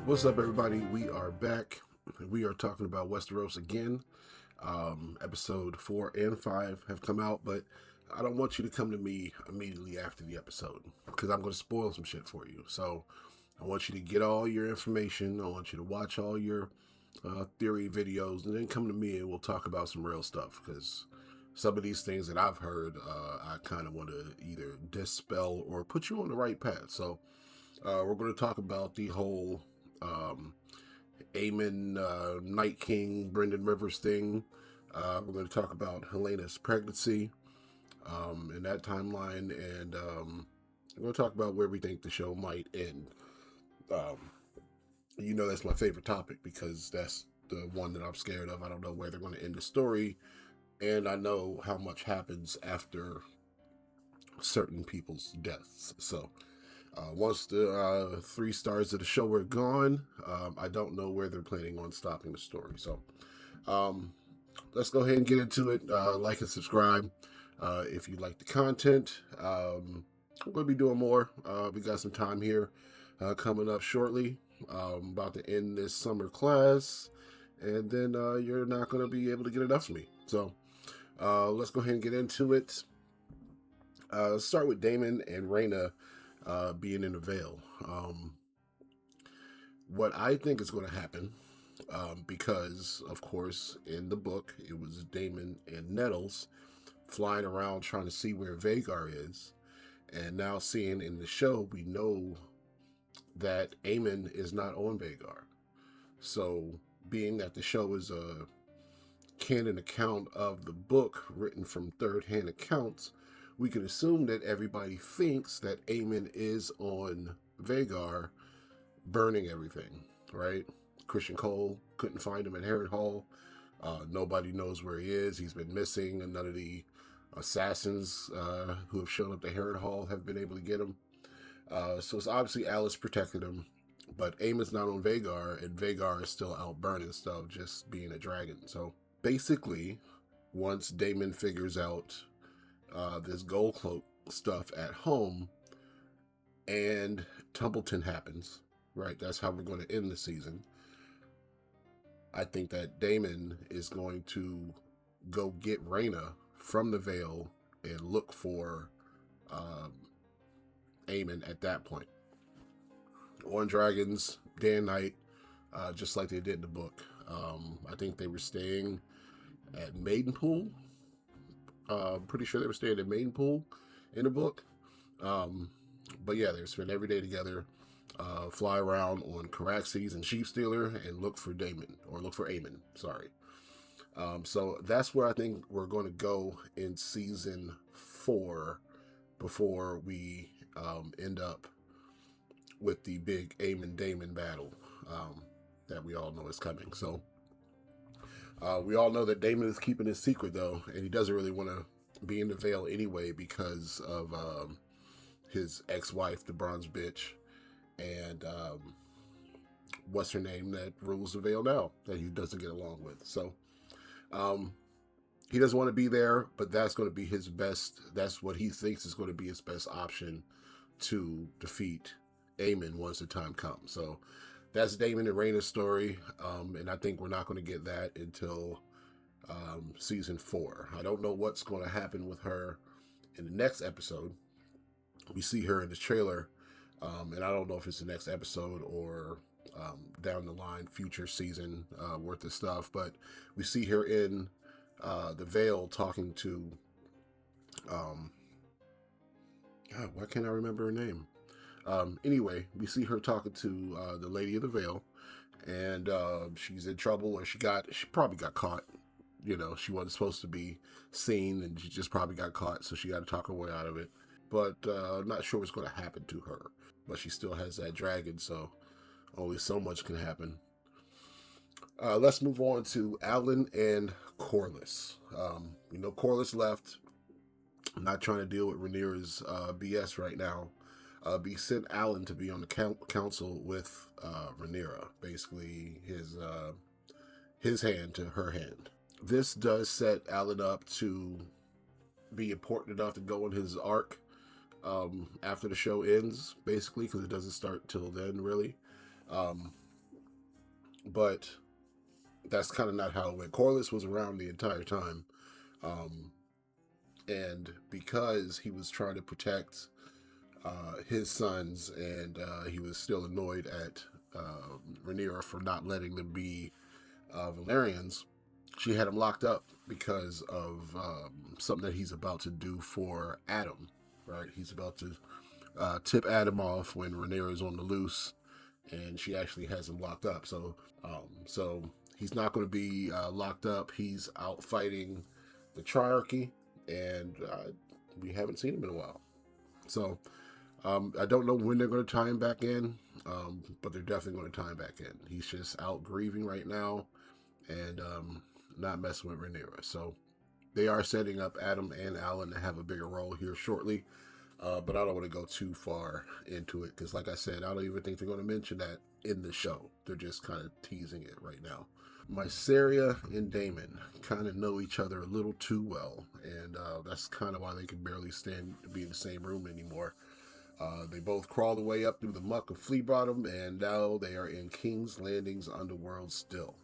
What's up, everybody? We are back. We are talking about Westeros again. Episode 4 and 5 have come out, but I don't want you to come to me immediately after the episode because I'm going to spoil some shit for you. So I want you to get all your information. I want you to watch all your theory videos and then come to me and we'll talk about some real stuff because some of these things that I've heard, I kind of want to either dispel or put you on the right path. So we're going to talk about the whole Aemond, Night King, Brendan Rivers thing. We're going to talk about Helena's pregnancy in that timeline, and we're going to talk about where we think the show might end. That's my favorite topic because that's the one that I'm scared of. I don't know where they're going to end the story, and I know how much happens after certain people's deaths. So once the 3 stars of the show are gone, I don't know where they're planning on stopping the story. So let's go ahead and get into it. Like and subscribe if you like the content. I'm going to be doing more. We got some time here coming up shortly. About to end this summer class, and then you're not going to be able to get enough of me. So let's go ahead and get into it. Let's start with Daemon and Rhaena being in the Vale. What I think is going to happen, because, of course, in the book, it was Daemon and Nettles flying around trying to see where Vhagar is. And now seeing in the show, we know that Aemond is not on Vhagar. So, being that the show is a canon account of the book written from third-hand accounts, we can assume that everybody thinks that Aemond is on Vhagar burning everything, right? Criston Cole couldn't find him at Harrenhal. Nobody knows where he is. He's been missing, and none of the assassins who have shown up to Harrenhal have been able to get him. So it's obviously Alys protected him, but Aemond's not on Vhagar, and Vhagar is still out burning stuff, just being a dragon. So basically, once Daemon figures out this gold cloak stuff at home, and Tumbleton happens, right? That's how we're going to end the season. I think that Daemon is going to go get Rhaena from the Vale and look for Aemond at that point. On dragons, day and night, just like they did in the book. I think they were staying at Maidenpool. Pretty sure they were staying at Maidenpool in the book. But yeah, they spend every day together, fly around on Caraxes and Sheepstealer and look for Aemond, sorry. So that's where I think we're going to go in season 4 before we end up with the big Aemond-Daemon battle that we all know is coming. So we all know that Daemon is keeping his secret, though, and he doesn't really want to be in the Vale anyway because of his ex-wife, the bronze bitch, and what's her name that rules the Vale now that he doesn't get along with. So he doesn't want to be there, but that's going to be his best. That's what he thinks is going to be his best option to defeat Aemond once the time comes. So that's Daemon and Rhaena's story, and I think we're not going to get that until season 4. I don't know what's going to happen with her in the next episode. We see her in the trailer, and I don't know if it's the next episode or down the line, future season worth of stuff, but we see her in the Vale talking to, God, why can't I remember her name? Anyway, we see her talking to the Lady of the Vale, and she's in trouble, or she probably got caught. She wasn't supposed to be seen, and she just probably got caught, so she got to talk her way out of it. But I'm not sure what's going to happen to her. But she still has that dragon, so only so much can happen. Let's move on to Alan and Corlys. Corlys left. I'm not trying to deal with Rhaenyra's BS right now. He sent Alan to be on the council with Rhaenyra, basically his hand to her hand. This does set Alan up to be important enough to go in his arc after the show ends, basically, because it doesn't start till then, really. but that's kind of not how it went. Corlys was around the entire time, um, and because he was trying to protect his sons, and he was still annoyed at Rhaenyra for not letting them be Velaryons, she had him locked up because of something that he's about to do for Adam. Right, he's about to tip Adam off when Rhaenyra is on the loose, and she actually has him locked up. So he's not going to be locked up. He's out fighting the Triarchy, and we haven't seen him in a while. So I don't know when they're going to tie him back in, but they're definitely going to tie him back in. He's just out grieving right now, and not messing with Rhaenyra. So they are setting up Adam and Alan to have a bigger role here shortly. But I don't want to go too far into it because, like I said, I don't even think they're going to mention that in the show. They're just kind of teasing it right now. Mysaria and Daemon kind of know each other a little too well, and that's kind of why they can barely stand to be in the same room anymore. They both crawled their way up through the muck of Flea Bottom, and now they are in King's Landing's underworld still.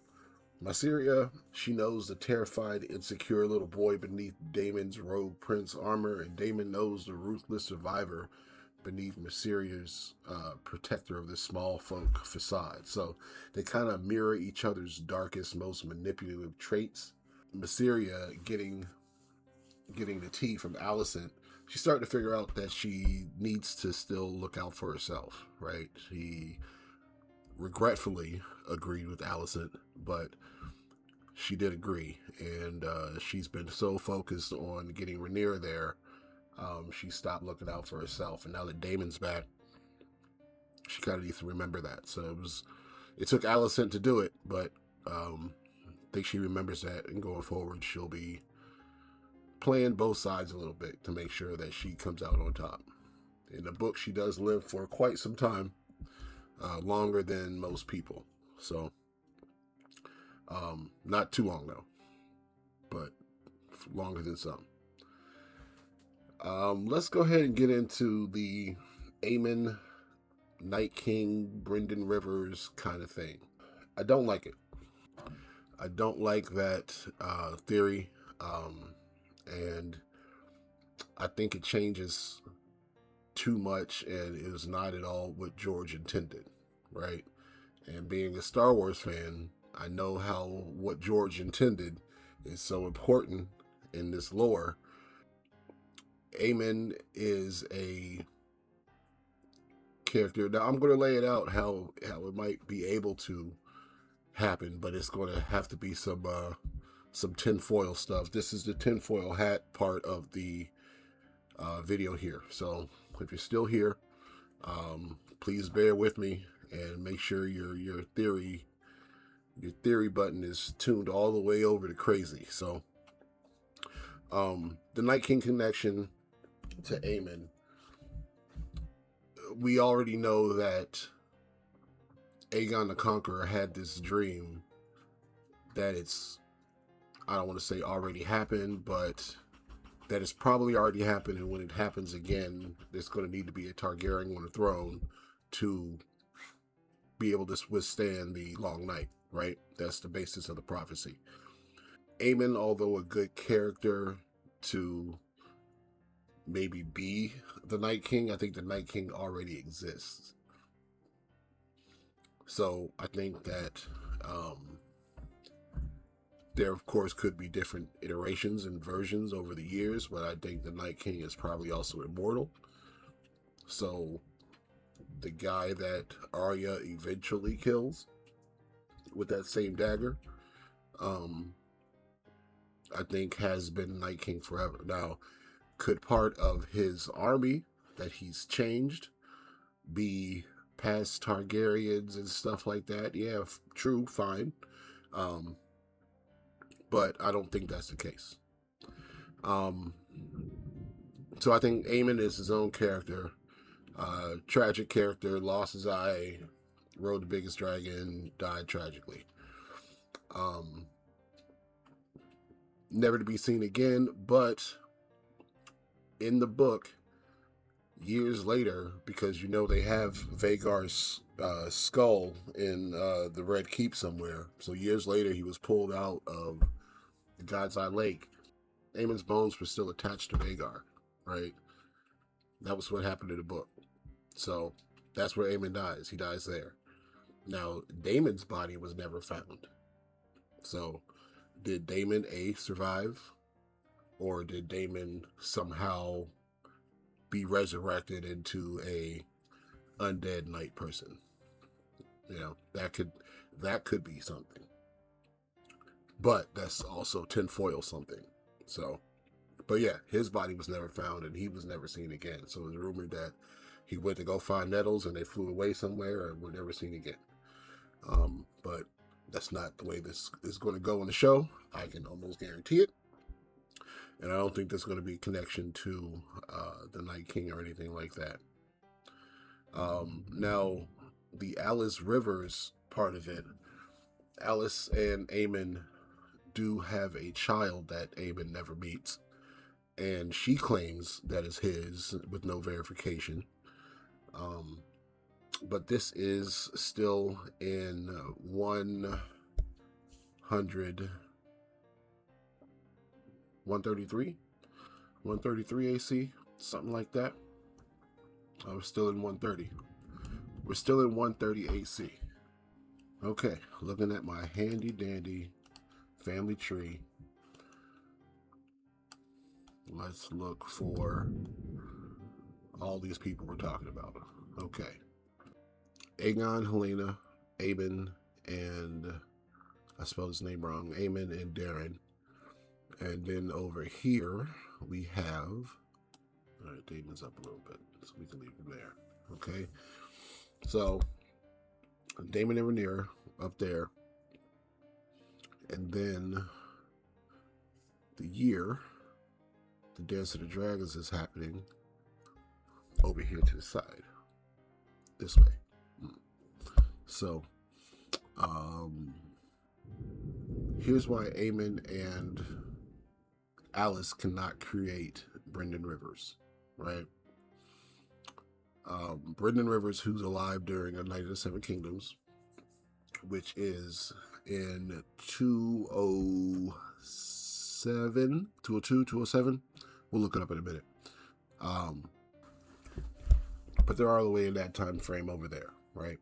Mysaria, she knows the terrified, insecure little boy beneath Daemon's rogue prince armor, and Daemon knows the ruthless survivor beneath Mysaria's protector of this small folk facade. So they kind of mirror each other's darkest, most manipulative traits. Mysaria getting the tea from Alicent, she's starting to figure out that she needs to still look out for herself, right? She regretfully agreed with Alicent, but she did agree, and she's been so focused on getting Rhaenyra there, she stopped looking out for herself. And now that Daemon's back, she kind of needs to remember that. So it took Alicent to do it, but I think she remembers that, and going forward, she'll be playing both sides a little bit to make sure that she comes out on top. In the book, she does live for quite some time, longer than most people. So, not too long though, but longer than some. Let's go ahead and get into the Aemond, Night King, Brynden Rivers kind of thing. I don't like it. I don't like that theory, and I think it changes too much, and it was not at all what George intended, right? And being a Star Wars fan, I know what George intended is so important in this lore. Aemond is a character. Now I'm going to lay it out how it might be able to happen, but it's going to have to be some tinfoil stuff. This is the tinfoil hat part of the video here. So if you're still here, please bear with me and make sure your theory button is tuned all the way over to crazy. So the Night King connection to Aemond, we already know that Aegon the Conqueror had this dream that I don't want to say already happened, but that it's probably already happened, and when it happens again, there's going to need to be a Targaryen on the throne to be able to withstand the long night, right? That's the basis of the prophecy. Aemond, although a good character to maybe be the Night King, I think the Night King already exists. So I think that there, of course, could be different iterations and versions over the years, but I think the Night King is probably also immortal. So the guy that Arya eventually kills with that same dagger, I think has been Night King forever. Now, could part of his army that he's changed be past Targaryens and stuff like that? Yeah, true, fine. But I don't think that's the case. So I think Aemond is his own character. Tragic character, lost his eye, rode the biggest dragon, died tragically. Never to be seen again, but in the book, years later, because you know they have Vagar's skull in the Red Keep somewhere. So years later, he was pulled out of the God's Eye Lake. Aemond's bones were still attached to Vagar, right? That was what happened in the book. So that's where Aemond dies. He dies there. Now, Daemon's body was never found. So did Daemon A survive? Or did Daemon somehow be resurrected into a undead night person? You know, that could be something. But that's also tinfoil something. So, but yeah, his body was never found and he was never seen again. So it was rumored that he went to go find Nettles and they flew away somewhere and were never seen again. But that's not the way this is going to go in the show. I can almost guarantee it. And I don't think there's going to be a connection to the Night King or anything like that. Now, the Alys Rivers part of it, Alys and Aemond do have a child that Aemond never meets. And she claims that is his with no verification. But this is still in 133 AC, something like that. We're still in 130. We're still in 130 AC. Okay, looking at my handy dandy family tree. Let's look for all these people we're talking about. Okay. Aegon, Helaena, Aemond, and I spelled his name wrong. Aemond and Darren. And then over here we have, all right, Daemon's up a little bit, so we can leave him there. Okay. So Daemon and Rhaenyra up there. And then the year the Dance of the Dragons is happening over here to the side. This way. So, here's why Aemond and Alys cannot create Brynden Rivers, right? Brynden Rivers, who's alive during A Night of the Seven Kingdoms, which is in 202, 207. We'll look it up in a minute. But they're all the way in that time frame over there, right?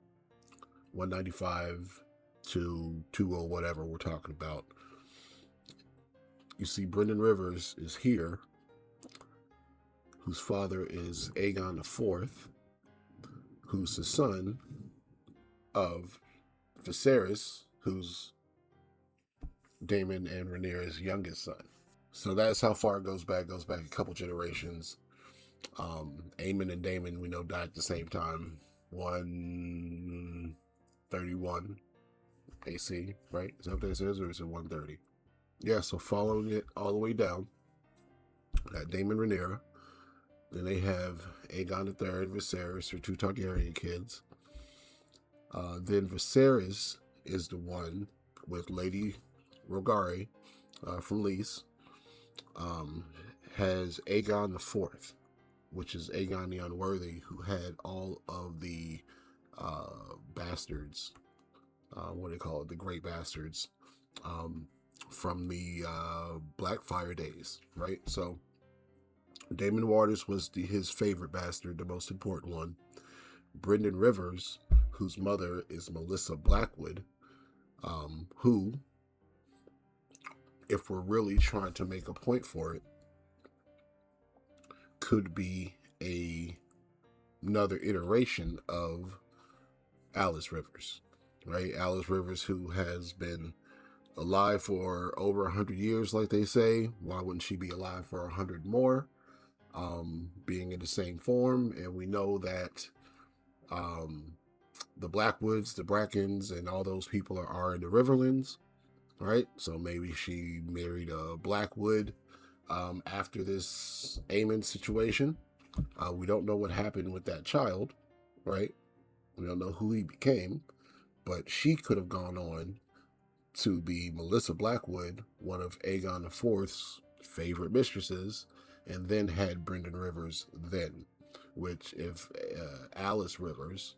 195 to 20 whatever we're talking about. You see Brynden Rivers is here, whose father is Aegon IV, who's the son of Viserys, who's Daemon and Rhaenyra's youngest son. So that's how far it goes back. It goes back a couple generations. Aemond and Daemon, we know, died at the same time. 131 AC, right? Is that what that says, or is it 130? Yeah, so following it all the way down, that Daemon and Rhaenyra. Then they have Aegon III, Viserys, her two Targaryen kids. Then Viserys is the one with Lady Rogari from Lys. Has Aegon IV, which is Aegon the Unworthy, who had all of the bastards, what do they call it, the Great Bastards, from the Blackfire days, right? So Daemon Waters was his favorite bastard, the most important one. Brynden Rivers, whose mother is Melissa Blackwood, who, if we're really trying to make a point for it, could be another iteration of Alys Rivers, right? Alys Rivers, who has been alive for over 100 years, like they say. Why wouldn't she be alive for 100 more? Being in the same form, and we know that the Blackwoods, the Brackens, and all those people are in the Riverlands, right? So maybe she married a Blackwood after this Aemond situation. We don't know what happened with that child, right? We don't know who he became, but she could have gone on to be Melissa Blackwood, one of Aegon IV's favorite mistresses, and then had Brynden Rivers then. which if Alys Rivers,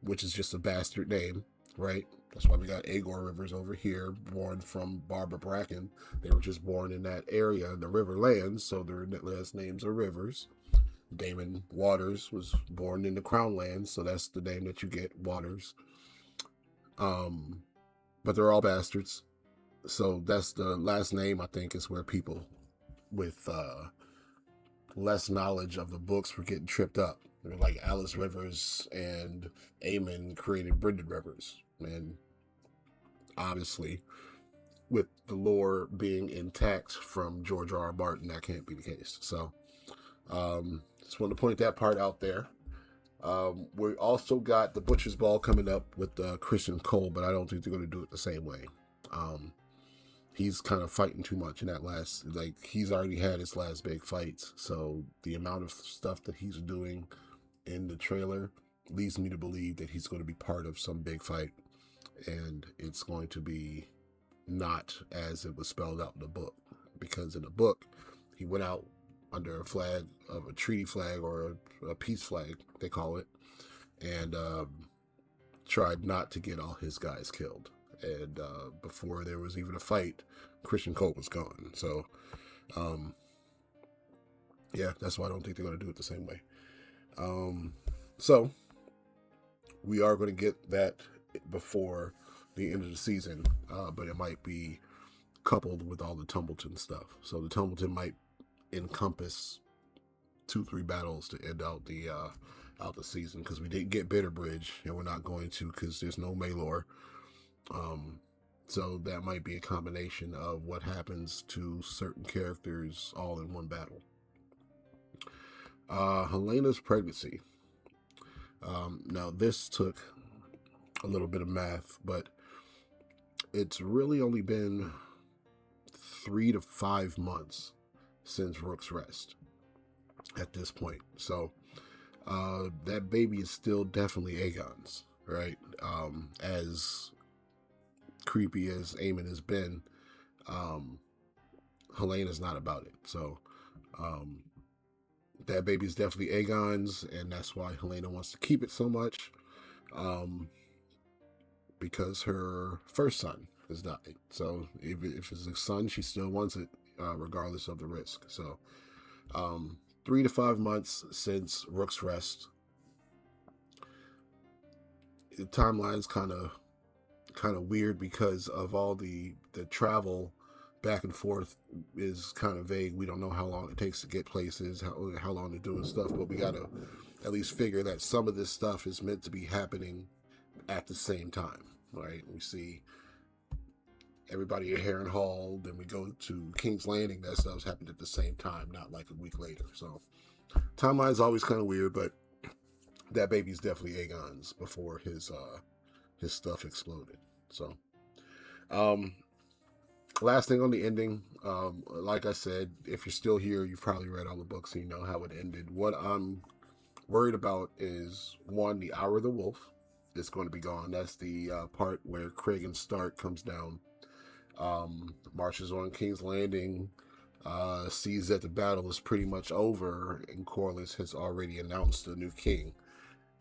which is just a bastard name, right? That's why we got Aegor Rivers over here, born from Barbara Bracken. They were just born in that area, the Riverlands, so their last names are Rivers. Daemon Waters was born in the Crown Lands, so that's the name that you get, Waters. But they're all bastards. So that's the last name, I think, is where people with less knowledge of the books were getting tripped up. They were like Alys Rivers and Aemond created Brendan Rivers. And obviously, with the lore being intact from George R. R. Martin, that can't be the case. So just wanted to point that part out there. We also got the Butcher's Ball coming up with Criston Cole, but I don't think they're going to do it the same way. He's kind of fighting too much in that last, like, he's already had his last big fights. So the amount of stuff that he's doing in the trailer leads me to believe that he's going to be part of some big fight. And it's going to be not as it was spelled out in the book. Because in the book, he went out under a flag of a treaty flag or a peace flag, they call it, and tried not to get all his guys killed. And before there was even a fight, Criston Cole was gone. So, yeah, that's why I don't think they're going to do it the same way. So, we are going to get that before the end of the season, but it might be coupled with all the Tumbleton stuff. So the Tumbleton might encompass 2-3 battles to end out the season, because we didn't get Bitterbridge, and we're not going to because there's no Maelor. So that might be a combination of what happens to certain characters all in one battle. Helena's pregnancy. Now this took a little bit of math, but it's really only been 3 to 5 months since Rook's Rest at this point. So that baby is still definitely Aegon's, right? As creepy as Aemond has been, Helena's not about it. So that baby is definitely Aegon's, and that's why Helaena wants to keep it so much, because her first son has died. So if it's a son, she still wants it, regardless of the risk. So 3 to 5 months since Rook's Rest. The timeline's kind of weird because of all the travel back and forth is kind of vague. We don't know how long it takes to get places, how long to do stuff, but we gotta at least figure that some of this stuff is meant to be happening at the same time, right? We see everybody at Harrenhal, then we go to King's Landing. That stuff's happened at the same time, not like a week later. So timeline's always kind of weird, but that baby's definitely Aegon's before his stuff exploded. So last thing on the ending, like I said, if you're still here, you've probably read all the books and you know how it ended. What I'm worried about is, one, the Hour of the Wolf is going to be gone. That's the part where Criston Stark comes down, marches on King's Landing, sees that the battle is pretty much over, and Corlys has already announced a new king.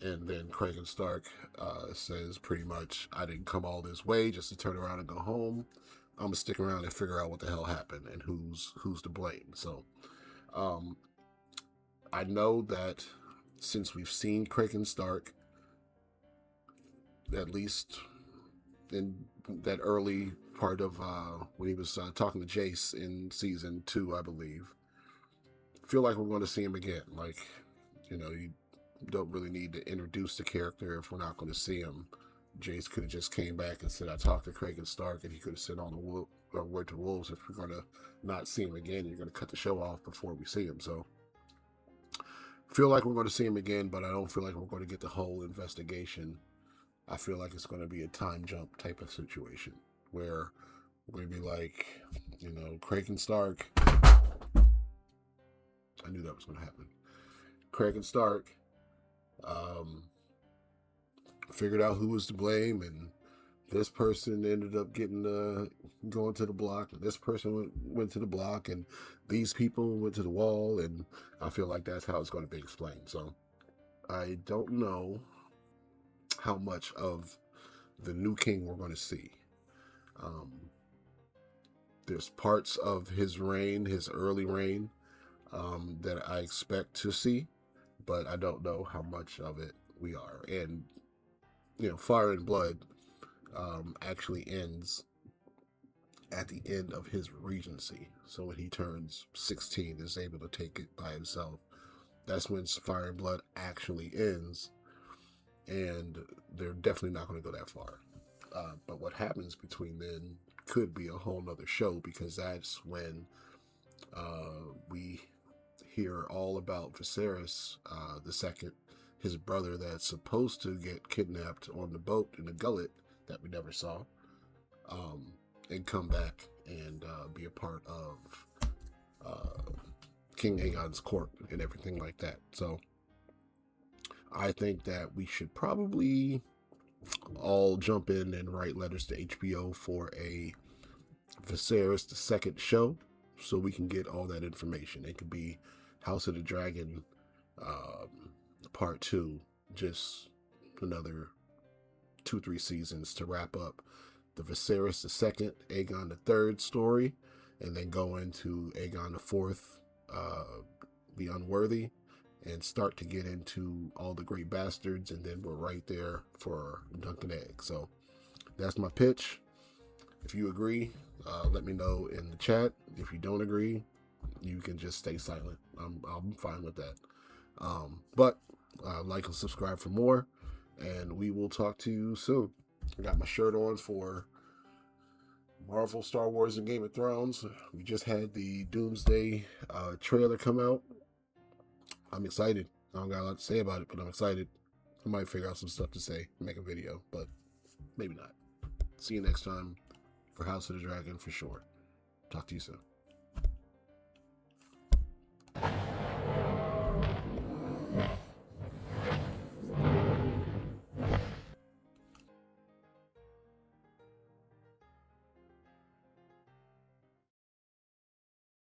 And then Criston Stark says pretty much, I didn't come all this way just to turn around and go home. I'm gonna stick around and figure out what the hell happened and who's to blame. So I know that since we've seen Criston Stark, at least in that early part of when he was talking to Jace in season 2, I believe, feel like we're going to see him again. Like, you don't really need to introduce the character if we're not going to see him. Jace could have just came back and said, I talked to Criston Stark, and he could have said on the word to wolves. If we're going to not see him again, you're going to cut the show off before we see him. So feel like we're going to see him again, but I don't feel like we're going to get the whole investigation. I feel like it's going to be a time jump type of situation where we're going to be like, Criston Stark. I knew that was going to happen. Criston Stark figured out who was to blame, and this person ended up getting going to the block. This person went to the block, and these people went to the wall. And I feel like that's how it's going to be explained. So I don't know how much of the new king we're going to see. There's parts of his reign, his early reign, that I expect to see, but I don't know how much of it we are. And Fire and Blood actually ends at the end of his regency. So when he turns 16, is able to take it by himself. That's when Fire and Blood actually ends, and they're definitely not going to go that far. But what happens between then could be a whole nother show, because that's when we hear all about Viserys the second, his brother that's supposed to get kidnapped on the boat in the gullet that we never saw, and come back and be a part of King Aegon's court and everything like that. So I think that we should probably all jump in and write letters to HBO for a Viserys the second show, so we can get all that information. It could be House of the Dragon part 2, just another 2-3 seasons to wrap up the Viserys the second, Aegon the third story, and then go into Aegon the fourth, the Unworthy, and start to get into all the Great Bastards, and then we're right there for Dunk and Egg. So that's my pitch. If you agree, let me know in the chat. If you don't agree, you can just stay silent. I'm fine with that. But like and subscribe for more, and we will talk to you soon. I got my shirt on for Marvel, Star Wars, and Game of Thrones. We just had the Doomsday trailer come out. I'm excited. I don't got a lot to say about it, but I'm excited. I might figure out some stuff to say, make a video, but maybe not. See you next time for House of the Dragon for sure. Talk to you soon.